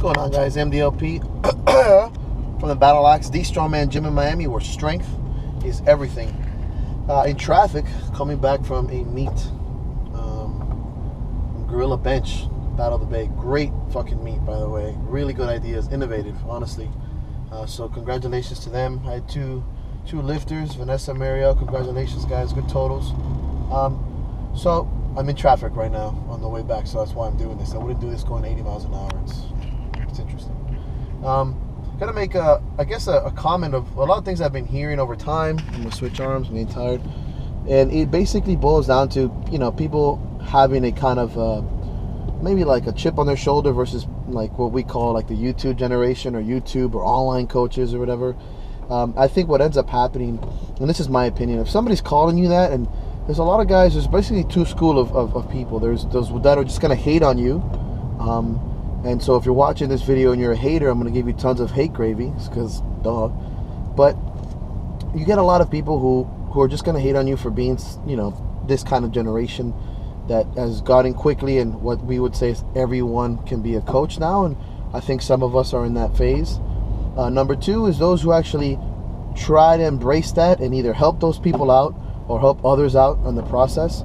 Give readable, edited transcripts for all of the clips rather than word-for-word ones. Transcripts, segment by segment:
going on, guys? MDLP from the Battle Axe, the Strongman Gym in Miami, where strength is everything. In traffic, coming back from a meet, Gorilla Bench, Battle of the Bay. Great fucking meet, by the way. Really good ideas, innovative, honestly. So congratulations to them. I had two lifters, Vanessa and Mariel. Congratulations, guys. Good totals. So I'm in traffic right now on the way back, so that's why I'm doing this. I wouldn't do this going 80 miles an hour. It's interesting. Gotta make a comment of a lot of things I've been hearing over time. I'm gonna switch arms. I'm getting tired, and it basically boils down to people having a kind of maybe like a chip on their shoulder versus like what we call like the YouTube generation or YouTube or online coaches or whatever. I think what ends up happening, and this is my opinion, if somebody's calling you that, and there's a lot of guys, there's basically two schools of people. There's those that are just going to hate on you. And so if you're watching this video and you're a hater, I'm going to give you tons of hate gravy, because duh. But you get a lot of people who are just going to hate on you for being, this kind of generation that has gotten quickly, and what we would say is everyone can be a coach now. And I think some of us are in that phase. Number two is those who actually try to embrace that and either help those people out or help others out on the process,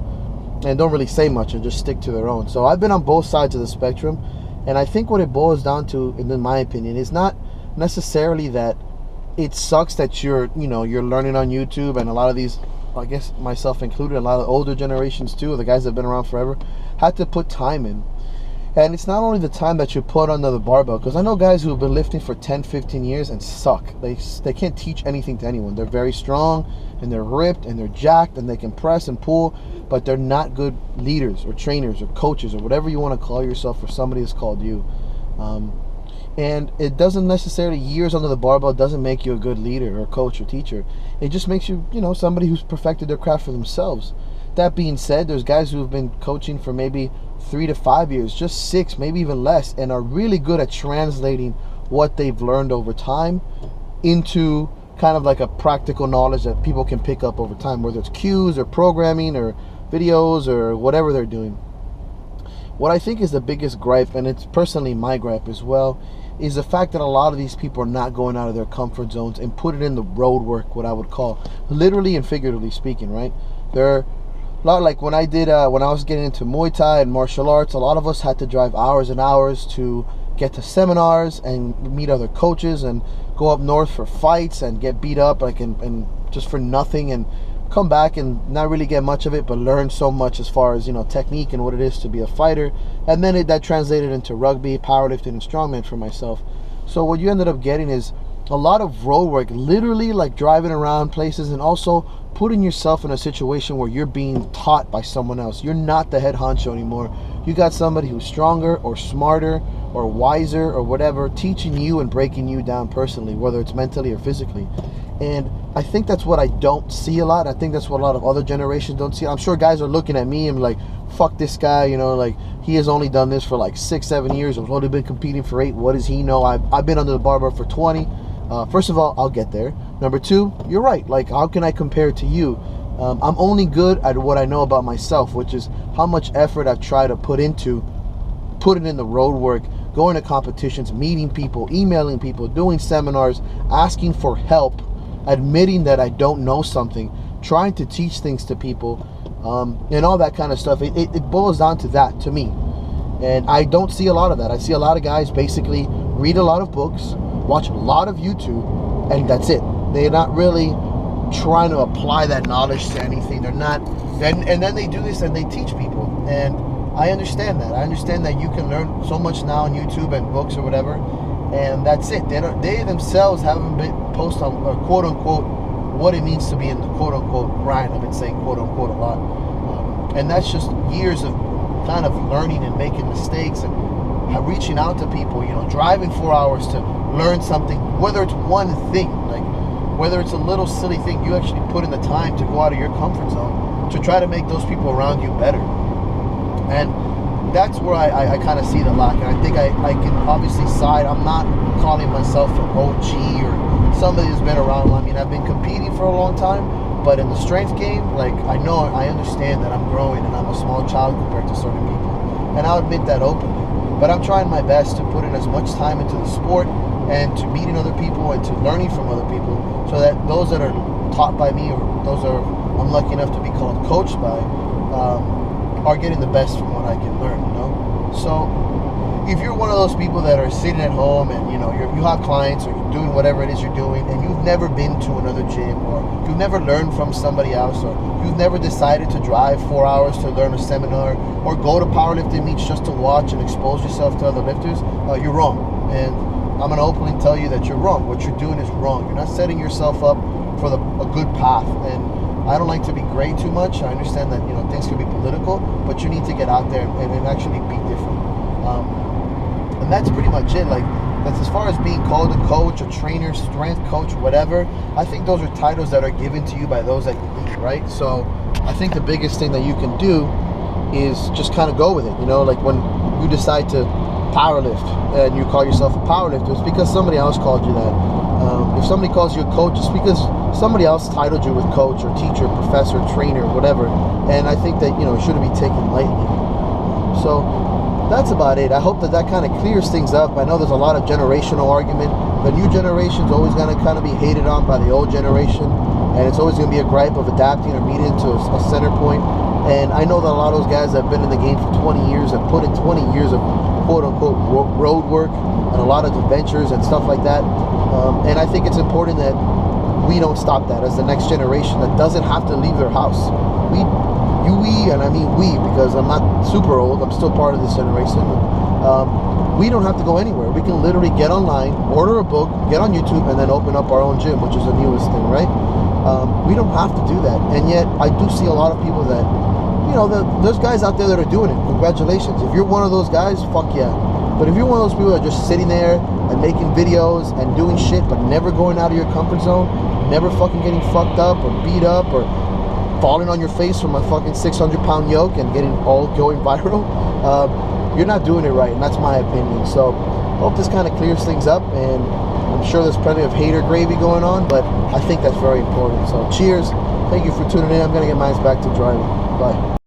and don't really say much and just stick to their own. So I've been on both sides of the spectrum, and I think what it boils down to, in my opinion, is not necessarily that it sucks that you're learning on YouTube, and a lot of these, I guess myself included, a lot of older generations too, the guys that have been around forever, had to put time in. And it's not only the time that you put under the barbell, because I know guys who have been lifting for 10, 15 years and suck. They can't teach anything to anyone. They're very strong, and they're ripped, and they're jacked, and they can press and pull, but they're not good leaders or trainers or coaches or whatever you want to call yourself, or somebody has called you. And it doesn't necessarily, years under the barbell doesn't make you a good leader or coach or teacher. It just makes you, somebody who's perfected their craft for themselves. That being said, there's guys who have been coaching for maybe 3 to 5 years, just 6, maybe even less, and are really good at translating what they've learned over time into kind of like a practical knowledge that people can pick up over time, whether it's cues or programming or videos or whatever they're doing. What I think is the biggest gripe, and it's personally my gripe as well, is the fact that a lot of these people are not going out of their comfort zones and put it in the road work, what I would call, literally and figuratively speaking, right? They're a lot like when I was getting into Muay Thai and martial arts, a lot of us had to drive hours and hours to get to seminars and meet other coaches and go up north for fights and get beat up and just for nothing, and come back and not really get much of it, but learn so much as far as technique and what it is to be a fighter. And then that translated into rugby, powerlifting, and strongman for myself. So what you ended up getting is a lot of road work, literally like driving around places, and also putting yourself in a situation where you're being taught by someone else. You're not the head honcho anymore. You got somebody who's stronger or smarter or wiser or whatever, teaching you and breaking you down personally, whether it's mentally or physically. And I think that's what I don't see a lot. I think that's what a lot of other generations don't see. I'm sure guys are looking at me and like, fuck this guy, like he has only done this for like 6, 7 years. I've only been competing for 8. What does he know? I've been under the barbell for 20. First of all, I'll get there. Number two, you're right. Like, how can I compare to you? I'm only good at what I know about myself, which is how much effort I've tried to put into putting in the road work, going to competitions, meeting people, emailing people, doing seminars, asking for help, admitting that I don't know something, trying to teach things to people, and all that kind of stuff. It boils down to that, to me. And I don't see a lot of that. I see a lot of guys basically read a lot of books, watch a lot of YouTube, and that's it. They're not really trying to apply that knowledge to anything. They're not, and then they do this and they teach people. And I understand that. I understand that you can learn so much now on YouTube and books or whatever, and that's it. They themselves haven't been post on quote unquote what it means to be in the quote unquote grind. I've been saying quote unquote a lot, and that's just years of kind of learning and making mistakes and reaching out to people, driving 4 hours to learn something, whether it's one thing, like whether it's a little silly thing, you actually put in the time to go out of your comfort zone to try to make those people around you better. And that's where I kind of see the lack. And I think I can obviously side. I'm not calling myself an OG or somebody who's been around. I mean, I've been competing for a long time, but in the strength game, like I understand that I'm growing and I'm a small child compared to certain people. And I'll admit that openly. But I'm trying my best to put in as much time into the sport and to meeting other people and to learning from other people, so that those that are taught by me or those that I'm lucky enough to be called coached by are getting the best from what I can learn, you know? So if you're one of those people that are sitting at home and you have clients or you're doing whatever it is you're doing and you've never been to another gym, or you've never learned from somebody else, or you've never decided to drive 4 hours to learn a seminar or go to powerlifting meets just to watch and expose yourself to other lifters, you're wrong. And I'm going to openly tell you that you're wrong. What you're doing is wrong. You're not setting yourself up for a good path. And I don't like to be gray too much. I understand that things can be political, but you need to get out there and actually be different. And that's pretty much it. Like, that's as far as being called a coach, a trainer, strength coach, whatever. I think those are titles that are given to you by those that you lead, right? So I think the biggest thing that you can do is just kind of go with it. Like when you decide to powerlift and you call yourself a powerlifter, it's because somebody else called you that. If somebody calls you a coach, it's because somebody else titled you with coach or teacher, professor, trainer, whatever. And I think that it shouldn't be taken lightly. So that's about it. I hope that kind of clears things up. I know there's a lot of generational argument. The new generation is always going to kind of be hated on by the old generation, and it's always going to be a gripe of adapting or meeting to a center point. And I know that a lot of those guys that have been in the game for 20 years have put in 20 years of quote-unquote road work and a lot of adventures and stuff like that. And I think it's important that we don't stop that as the next generation that doesn't have to leave their house. And I mean we, because I'm not super old, I'm still part of this generation. We don't have to go anywhere. We can literally get online, order a book, get on YouTube, and then open up our own gym, which is the newest thing, right? We don't have to do that. And yet I do see a lot of people that, there's guys out there that are doing it. Congratulations. If you're one of those guys, fuck yeah. But if you're one of those people that are just sitting there and making videos and doing shit but never going out of your comfort zone, never fucking getting fucked up or beat up or falling on your face from a fucking 600-pound yoke and going viral, you're not doing it right, and that's my opinion. So I hope this kind of clears things up, and I'm sure there's plenty of hater gravy going on, but I think that's very important. So cheers. Thank you for tuning in. I'm going to get mine back to driving. Bye.